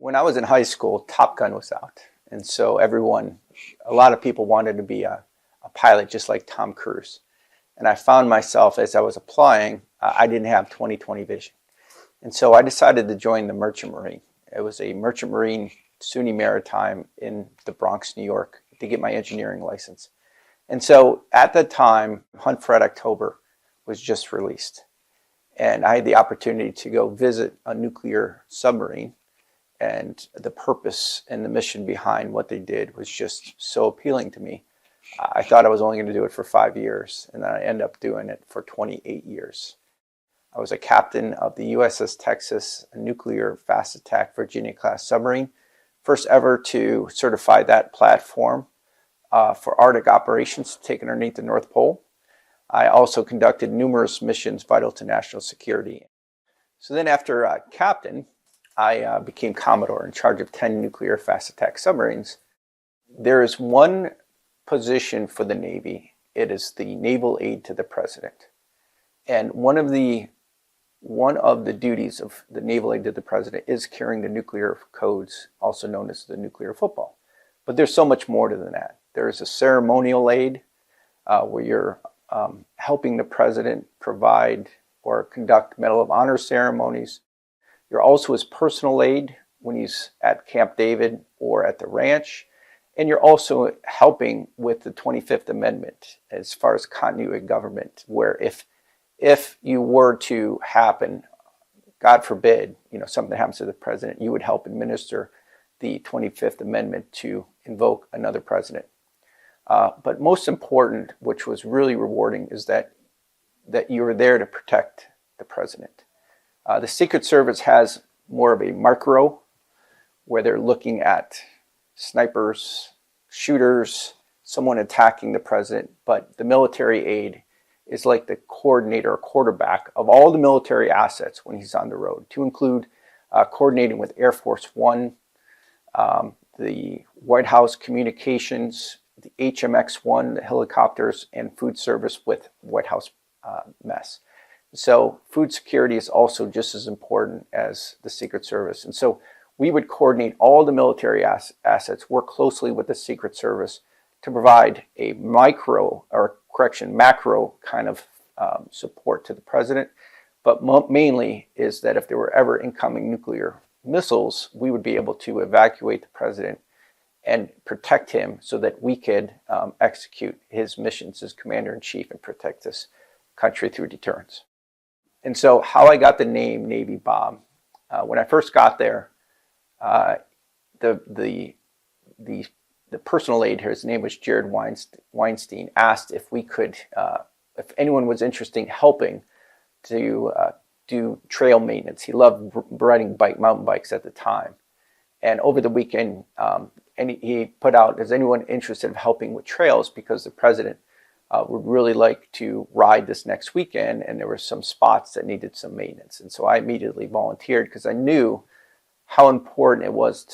When I was in high school, Top Gun was out. And so a lot of people wanted to be a pilot just like Tom Cruise. And I found myself as I was applying, I didn't have 20/20 vision. And so I decided to join the Merchant Marine. It was a Merchant Marine, SUNY Maritime in the Bronx, New York, to get my engineering license. And so at the time, Hunt for Red October was just released. And I had the opportunity to go visit a nuclear submarine. And the purpose and the mission behind what they did was just so appealing to me. I thought I was only going to do it for 5 years, and then I ended up doing it for 28 years. I was a captain of the USS Texas, a nuclear fast attack Virginia-class submarine, first ever to certify that platform for Arctic operations taken underneath the North Pole. I also conducted numerous missions vital to national security. So then after captain, I became Commodore in charge of 10 nuclear fast attack submarines. There is one position for the Navy. It is the naval aide to the president. And one of the duties of the naval aide to the president is carrying the nuclear codes, also known as the nuclear football. But there's so much more to that. There is a ceremonial aide where you're helping the president provide or conduct Medal of Honor ceremonies. You're also his personal aide when he's at Camp David or at the ranch. And you're also helping with the 25th Amendment as far as continuity of government, where if you were to happen, God forbid, something happens to the president, you would help administer the 25th Amendment to invoke another president. But most important, which was really rewarding, is that you were there to protect the president. The Secret Service has more of a macro, where they're looking at snipers, shooters, someone attacking the president. But the military aide is like the coordinator or quarterback of all the military assets when he's on the road, to include coordinating with Air Force One, the White House communications, the HMX-1, the helicopters, and food service with White House mess. So food security is also just as important as the Secret Service. And so we would coordinate all the military assets, work closely with the Secret Service to provide a macro kind of support to the president. But mainly is that if there were ever incoming nuclear missiles, we would be able to evacuate the president and protect him so that we could execute his missions as commander-in-chief and protect this country through deterrence. And so how I got the name Navy Bob, when I first got there, the personal aide here, his name was Jared Weinstein, asked if we could, if anyone was interested in helping to do trail maintenance. He loved riding mountain bikes at the time. And over the weekend, he put out, is anyone interested in helping with trails, because the president would really like to ride this next weekend, and there were some spots that needed some maintenance. And so I immediately volunteered, because I knew how important it was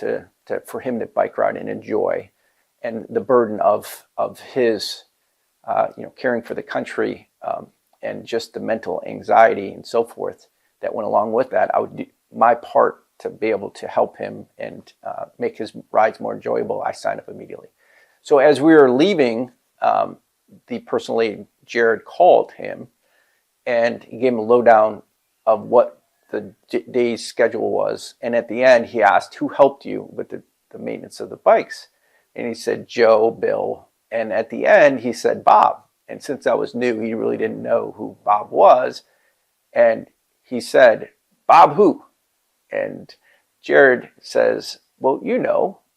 for him to bike ride and enjoy, and the burden of his caring for the country, and just the mental anxiety and so forth that went along with that. I would do my part to be able to help him and make his rides more enjoyable. I signed up immediately. So as we were leaving, the personal aide, Jared, called him, and he gave him a lowdown of what the day's schedule was. And at the end, he asked, who helped you with the maintenance of the bikes? And he said, Joe, Bill. And at the end, he said, Bob. And since I was new, he really didn't know who Bob was. And he said, Bob who? And Jared says, well,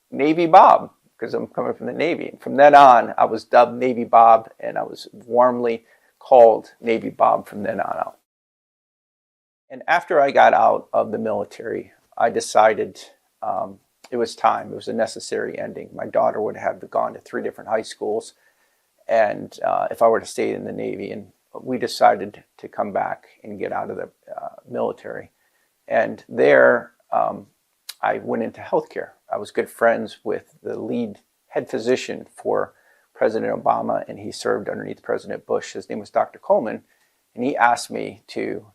Navy Bob, because I'm coming from the Navy. And from then on, I was dubbed Navy Bob, and I was warmly called Navy Bob from then on out. And after I got out of the military, I decided it was time. It was a necessary ending. My daughter would have gone to 3 different high schools, and if I were to stay in the Navy, and we decided to come back and get out of the military. And there, I went into healthcare. I was good friends with the lead head physician for President Obama, and he served underneath President Bush. His name was Dr. Coleman, and he asked me to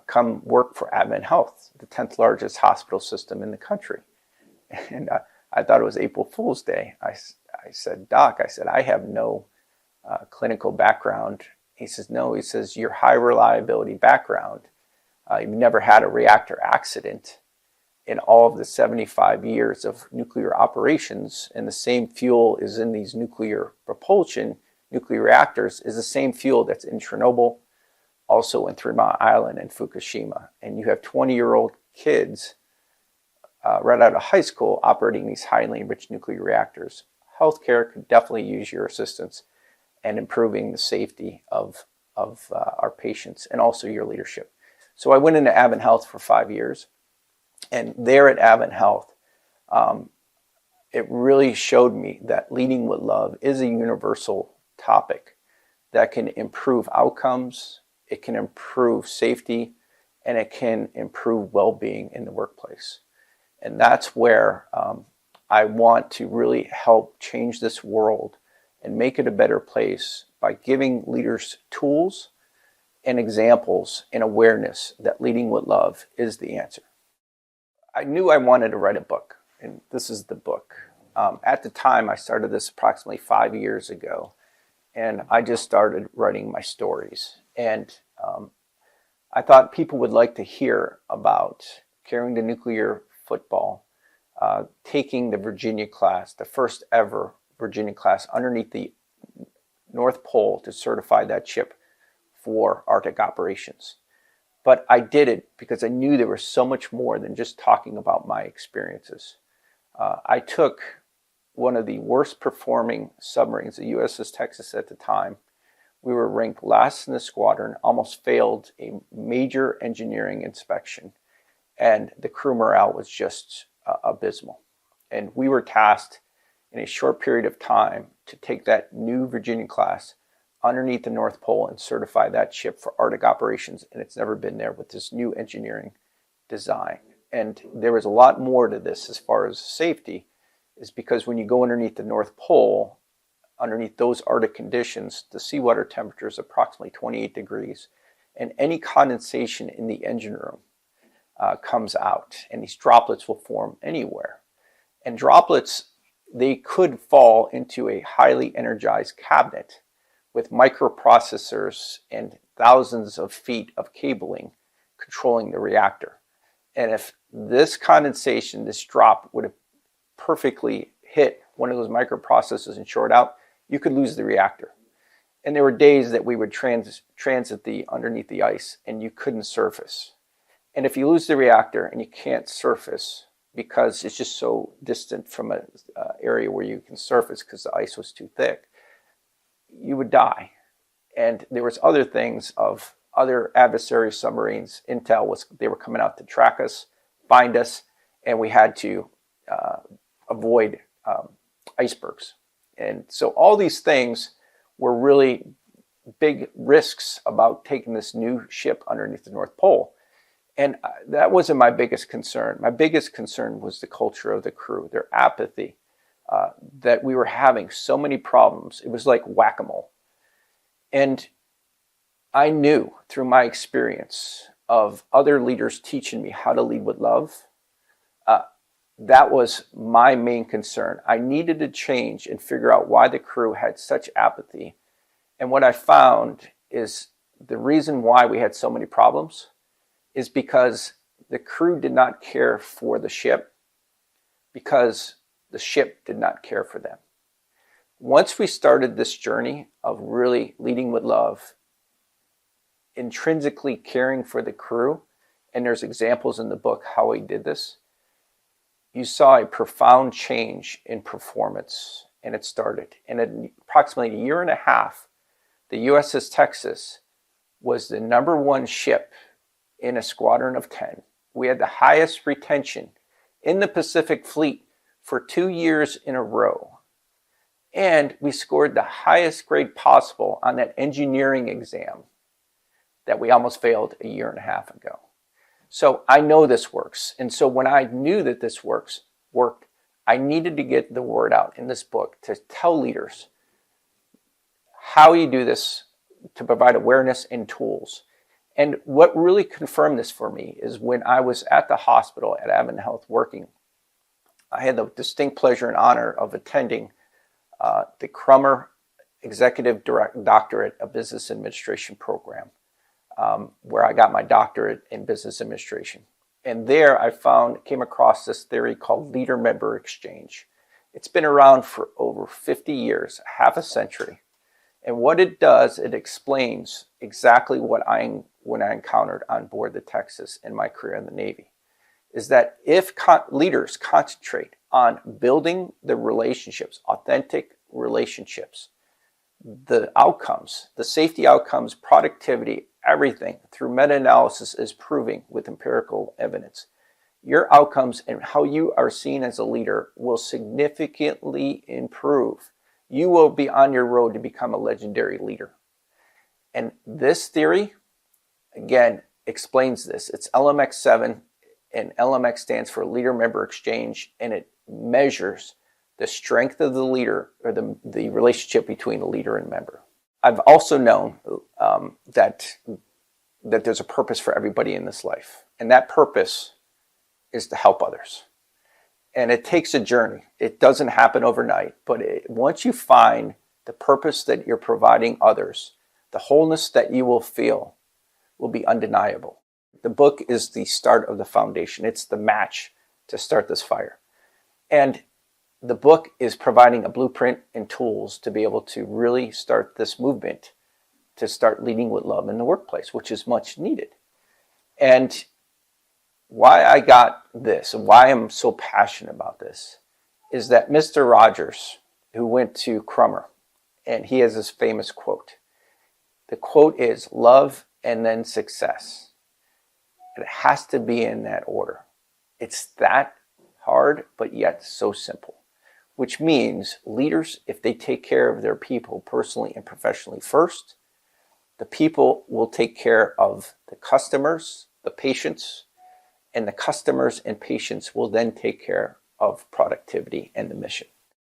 come work for Advent Health, the 10th largest hospital system in the country. And I thought it was April Fool's Day. I said, Doc, I have no clinical background. He says, no, he says, your high reliability background, you've never had a reactor accident in all of the 75 years of nuclear operations, and the same fuel is in these nuclear propulsion, nuclear reactors, is the same fuel that's in Chernobyl, also in 3 Mile Island and Fukushima. And you have 20-year-old kids right out of high school operating these highly enriched nuclear reactors. Healthcare could definitely use your assistance in improving the safety of our patients and also your leadership. So I went into Advent Health for 5 years. And there at Advent Health, it really showed me that leading with love is a universal topic that can improve outcomes, it can improve safety, and it can improve well-being in the workplace. And that's where I want to really help change this world and make it a better place by giving leaders tools and examples and awareness that leading with love is the answer. I knew I wanted to write a book, and this is the book. At the time, I started this approximately 5 years ago, and I just started writing my stories. And I thought people would like to hear about carrying the nuclear football, taking the Virginia class, the first ever Virginia class, underneath the North Pole to certify that ship for Arctic operations. But I did it because I knew there was so much more than just talking about my experiences. I took one of the worst performing submarines, the USS Texas at the time. We were ranked last in the squadron, almost failed a major engineering inspection, and the crew morale was just abysmal. And we were tasked in a short period of time to take that new Virginia class underneath the North Pole and certify that ship for Arctic operations, and it's never been there with this new engineering design. And there was a lot more to this as far as safety, is because when you go underneath the North Pole, underneath those Arctic conditions, the seawater temperature is approximately 28 degrees, and any condensation in the engine room comes out, and these droplets will form anywhere. And droplets, they could fall into a highly energized cabinet with microprocessors and thousands of feet of cabling controlling the reactor. And if this condensation, this drop, would have perfectly hit one of those microprocessors and short out, you could lose the reactor. And there were days that we would transit underneath the ice and you couldn't surface. And if you lose the reactor and you can't surface because it's just so distant from an area where you can surface because the ice was too thick, you would die. And there was other things of other adversary submarines. Intel they were coming out to track us, find us, and we had to avoid icebergs. And so all these things were really big risks about taking this new ship underneath the North Pole. And that wasn't my biggest concern. My biggest concern was the culture of the crew, their apathy, that we were having so many problems. It was like whack-a-mole. And I knew through my experience of other leaders teaching me how to lead with love, that was my main concern. I needed to change and figure out why the crew had such apathy. And what I found is the reason why we had so many problems is because the crew did not care for the ship, because the ship did not care for them. Once we started this journey of really leading with love, intrinsically caring for the crew, and there's examples in the book how we did this, you saw a profound change in performance, and it started. And in approximately a year and a half, the USS Texas was the #1 ship in a squadron of 10. We had the highest retention in the Pacific Fleet for 2 years in a row. And we scored the highest grade possible on that engineering exam that we almost failed a year and a half ago. So I know this works. And so when I knew that this worked, I needed to get the word out in this book to tell leaders how you do this, to provide awareness and tools. And what really confirmed this for me is when I was at the hospital at Advent Health working, I had the distinct pleasure and honor of attending the Crummer Executive Doctorate of Business Administration program, where I got my doctorate in business administration. And there I came across this theory called leader-member exchange. It's been around for over 50 years, half a century. And what it does, it explains exactly what I encountered on board the Texas in my career in the Navy, is that if leaders concentrate on building the relationships, authentic relationships, the outcomes, the safety outcomes, productivity, everything through meta-analysis is proving with empirical evidence. Your outcomes and how you are seen as a leader will significantly improve. You will be on your road to become a legendary leader. And this theory, again, explains this. It's LMX7, and LMX stands for leader-member exchange, and it measures the strength of the leader, or the relationship between the leader and member. I've also known that there's a purpose for everybody in this life, and that purpose is to help others. And it takes a journey. It doesn't happen overnight, but once you find the purpose that you're providing others, the wholeness that you will feel will be undeniable. The book is the start of the foundation. It's the match to start this fire. And the book is providing a blueprint and tools to be able to really start this movement, to start leading with love in the workplace, which is much needed. And why I got this and why I'm so passionate about this is that Mr. Rogers, who went to Crummer, and he has this famous quote. The quote is love and then success. It has to be in that order. It's that hard, but yet so simple, which means leaders, if they take care of their people personally and professionally first, the people will take care of the customers, the patients, and the customers and patients will then take care of productivity and the mission.